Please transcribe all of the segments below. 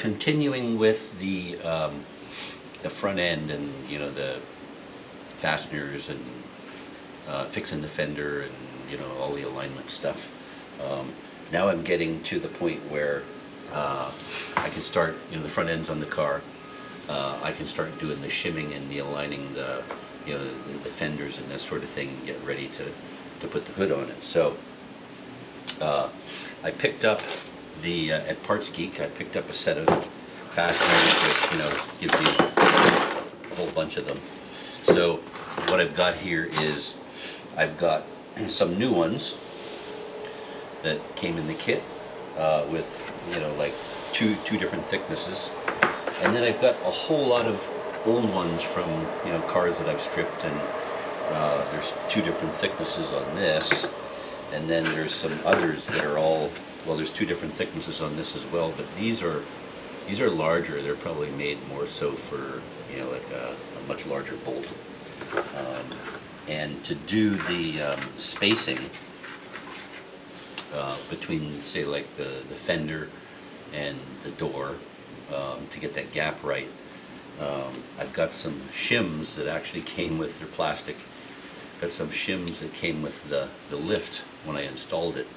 continuing with the front end, and you know, the fasteners, and fixing the fender, and you know, all the alignment stuff. Now I'm getting to the point where I can start, you know, the front end's on the car. I can start doing the shimming and the aligning, the, you know, the fenders and that sort of thing, and get ready to put the hood on it. So I picked up the at PartsGeek. I picked up a set of fasteners that, you know, gives you a whole bunch of them. So what I've got here is I've got some new ones that came in the kit with, you know, like two different thicknesses, and then I've got a whole lot of old ones from, you know, cars that I've stripped, and there's two different thicknesses on this, and then there's some others that are all, well, there's two different thicknesses on this as well, but these are larger. They're probably made more so for, you know, like a much larger bolt. And to do the spacing between, say, like the fender and the door, to get that gap right, I've got some shims that actually came with their plastic. Got some shims that came with the lift when I installed it.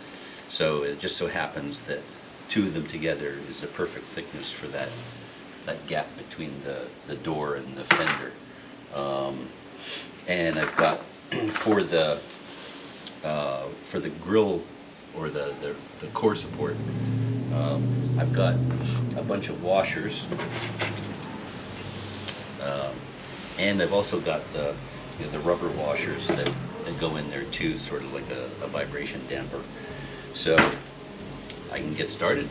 So it just so happens that two of them together is the perfect thickness for that gap between the door and the fender. And I've got for the grill, or the core support, I've got a bunch of washers, and I've also got the, you know, the rubber washers that go in there too, sort of like a vibration damper. So I can get started.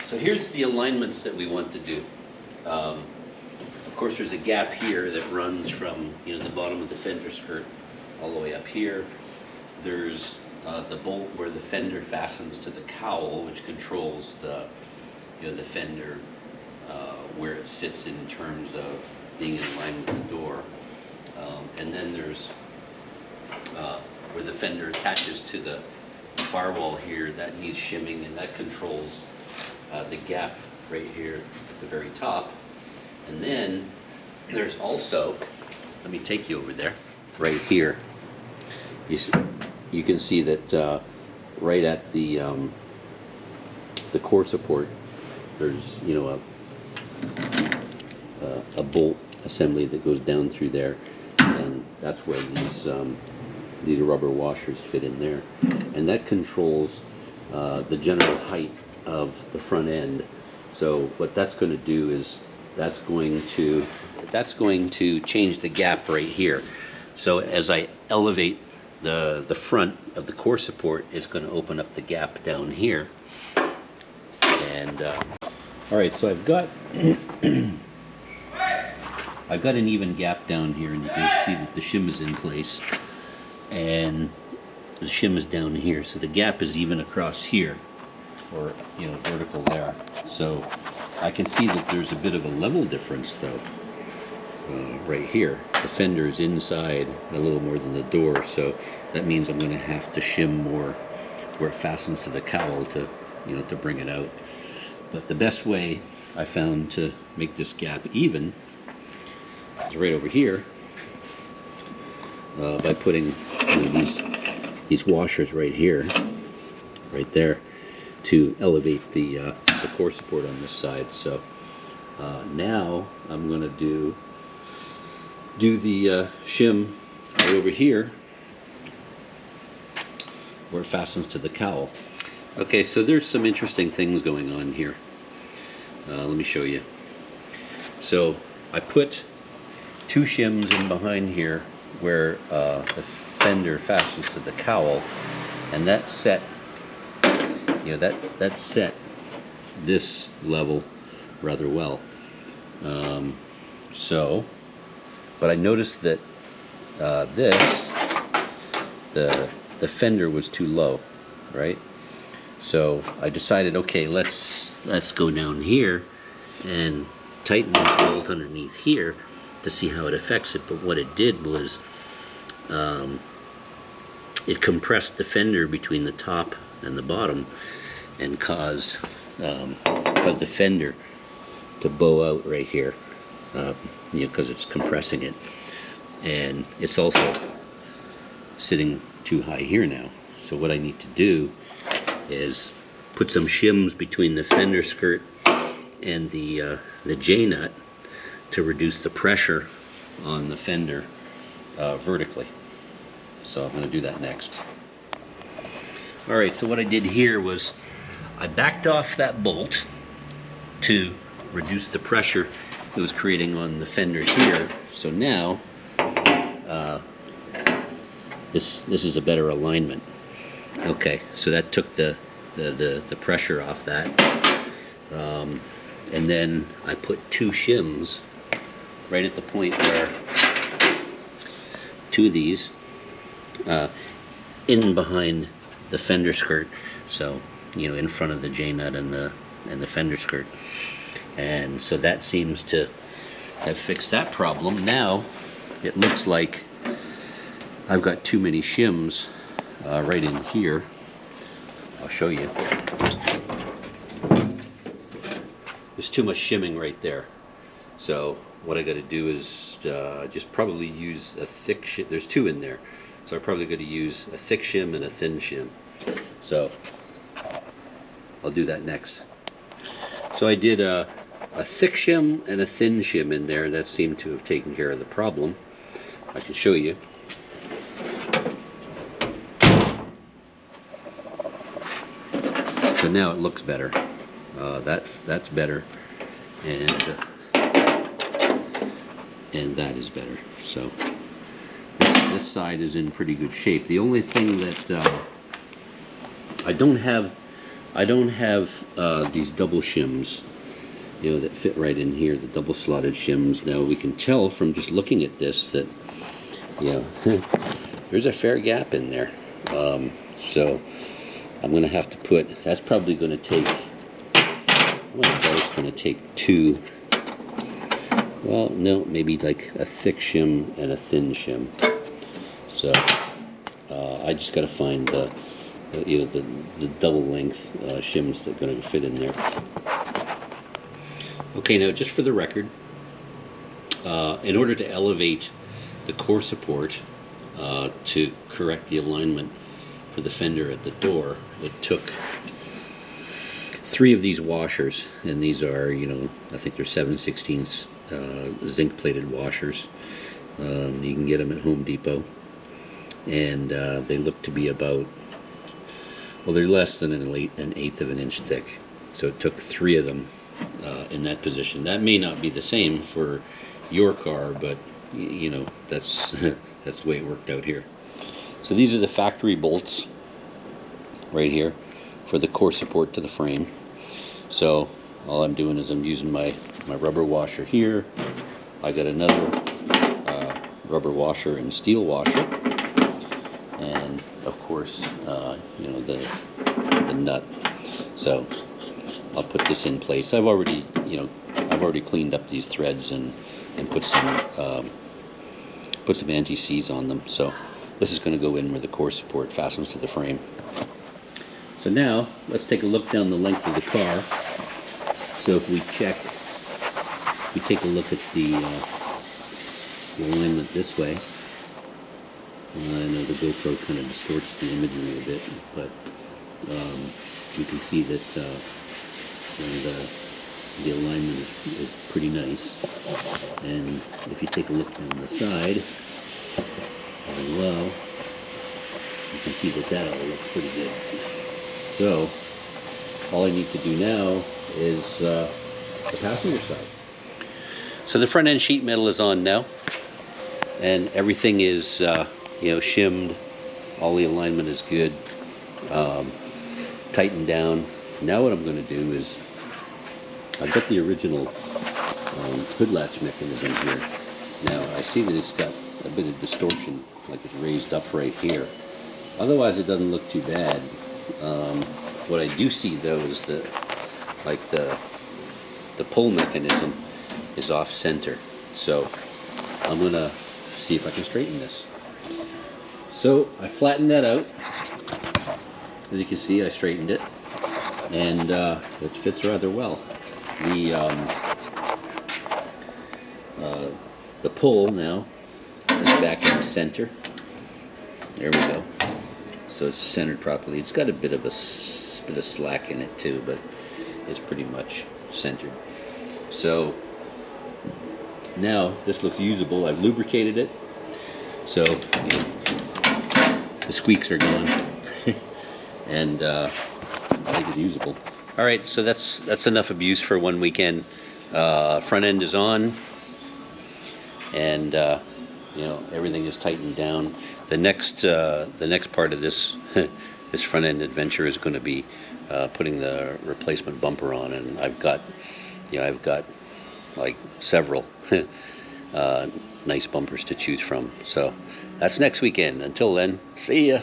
So here's the alignments that we want to do. Of course, there's a gap here that runs from, you know, the bottom of the fender skirt all the way up here. There's the bolt where the fender fastens to the cowl, which controls the, you know, the fender, where it sits in terms of being in line with the door. And then there's where the fender attaches to the firewall here. That needs shimming, and that controls the gap right here at the very top. And then there's also, let me take you over there, right here. You can see that right at the core support, there's, you know, a bolt assembly that goes down through there, and that's where these rubber washers fit in there, and that controls the general height of the front end. So what that's going to do is that's going to change the gap right here. So as I elevate the front of the core support, it's going to open up the gap down here. And all right, so I've got I've got an even gap down here, and you can see that the shim is in place, and the shim is down here, so the gap is even across here, or, you know, vertical there. So I can see that there's a bit of a level difference though, right here. The fender is inside a little more than the door, so that means I'm going to have to shim more where it fastens to the cowl to, you know, to bring it out. But the best way I found to make this gap even is right over here, by putting, you know, these washers right here, right there, to elevate the core support on this side. So now I'm going to do the shim right over here where it fastens to the cowl. Okay, so there's some interesting things going on here. Let me show you. So I put two shims in behind here where the fender fastens to the cowl, and that set, you know, that set this level rather well. But I noticed that the fender was too low, right? So I decided, okay, let's go down here and tighten this bolt underneath here to see how it affects it. But what it did was it compressed the fender between the top and the bottom, and caused cause the fender to bow out right here, because it's compressing it, and it's also sitting too high here now. So what I need to do is put some shims between the fender skirt and the J-nut to reduce the pressure on the fender vertically. So I'm going to do that next. Alright, so what I did here was I backed off that bolt to reduce the pressure it was creating on the fender here. So now this is a better alignment. Okay, so that took the pressure off that, and then I put two shims right at the point where two of these in behind the fender skirt, so in front of the J-nut and the fender skirt, and so that seems to have fixed that problem. Now it looks like I've got too many shims right in here. I'll show you. There's too much shimming right there. So what I got to do is just probably use a thick shim. There's two in there, so I'm probably going to use a thick shim and a thin shim. So I'll do that next. So I did a thick shim and a thin shim in there. That seemed to have taken care of the problem. I can show you. So now it looks better. That's better, and that is better. So this side is in pretty good shape. The only thing that I don't have these double shims, that fit right in here. The double slotted shims. Now we can tell from just looking at this that there's a fair gap in there. So I'm going to have to put, that's probably going to take, it's going to take two, well, no, maybe like a thick shim and a thin shim. So I just got to find the double length shims that are going to fit in there. Okay, now just for the record, in order to elevate the core support to correct the alignment for the fender at the door, it took 3 of these washers, and these are, I think they're 7/16 zinc plated washers. You can get them at Home Depot, and they look to be about, well, they're less than an eighth of an inch thick. So it took 3 of them in that position. That may not be the same for your car, but that's that's the way it worked out here. So these are the factory bolts right here for the core support to the frame. So all I'm doing is I'm using my rubber washer here. I got another rubber washer and steel washer, and of course the nut. So I'll put this in place. I've already cleaned up these threads and put some anti-seize on them. So this is going to go in where the core support fastens to the frame. So now let's take a look down the length of the car. So if we take a look at the alignment this way. I know the GoPro kind of distorts the imagery a bit, but you can see that the alignment is pretty nice. And if you take a look down the side as well, you can see that all looks pretty good. So all I need to do now is the passenger side. So the front end sheet metal is on now, and everything is shimmed. All the alignment is good, tightened down. Now what I'm going to do is, I've got the original hood latch mechanism here. Now I see that it's got a bit of distortion, like it's raised up right here. Otherwise it doesn't look too bad. What I do see though is that the pull mechanism is off center. So I'm going to see if I can straighten this. So I flattened that out. As you can see, I straightened it, and it fits rather well. The the pull now is back in the center. There we go. So it's centered properly. It's got a bit of slack in it too, but it's pretty much centered. So now this looks usable. I've lubricated it, so the squeaks are gone, and I think it's usable. All right, so that's enough abuse for one weekend. Front end is on, and you know, everything is tightened down. The next part of this this front end adventure is going to be putting the replacement bumper on, and I've got like several nice bumpers to choose from. So that's next weekend. Until then, see ya.